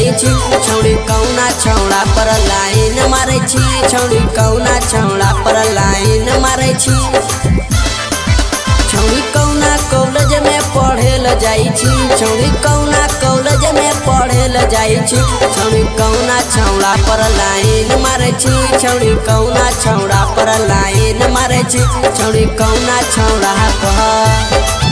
जाई छी छौड़ी कौना छौड़ा पर लाइन मारे छी छौड़ी कौना छौड़ा पर लाइन मारे छी छौड़ी कौना कॉलेज में पढ़े ल जाई छी छौड़ी कौना कॉलेज में पढ़े ल जाई छी छौड़ी कौना छौड़ा पर लाइन मारे छी छौड़ी कौना छौड़ा पर लाइन मारे छी छौड़ी कौना छौड़ा पर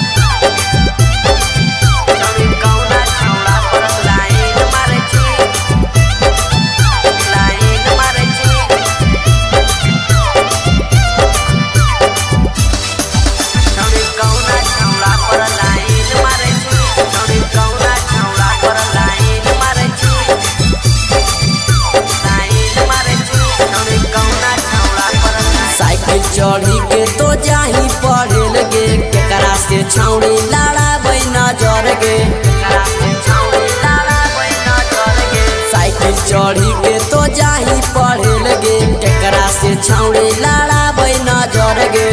चढ़ी के तो जाही पढ़े लगे केकरा से छौड़ी लड़ाबै नजर गे साइकिल चढ़ी के तो जाही पढ़े लगे केकरा से छौड़ी लड़ाबै नजर गे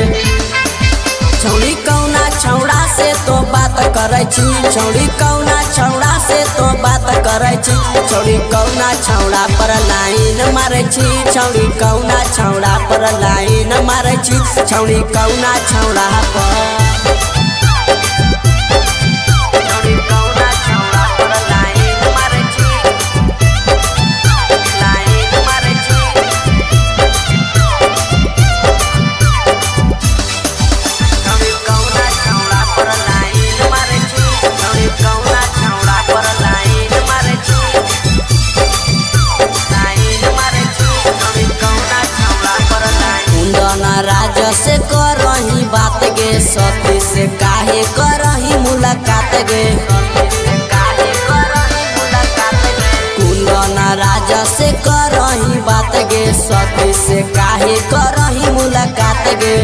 छौड़ी कौना छौड़ा से तो बात करे छी छौड़ी कौना छौड़ा से तो बात करे छी छौड़ी कौना छौड़ा पर लाइन मारे छी छौड़ी कौना छौड़ा पर लाइन मारे छी छौड़ी कौना छौड़ा पर राजा से करही बात गे सती से काहे करही मुलाकात गे कुंदना राजा से करही बात गे सती से काहे करही मुलाकात गे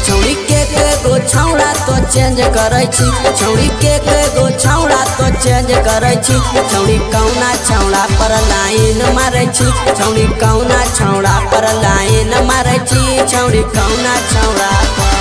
छौड़ी के गो छौड़ा तो चेंज करे छी छौड़ी के गो छौड़ा तो चेंज करे छी छौड़ी कौना छौड़ा पर लाइन मारे छी छौड़ी कौना छौड़ा पर लाइन मारे छी छौड़ी कौना छौड़ा पर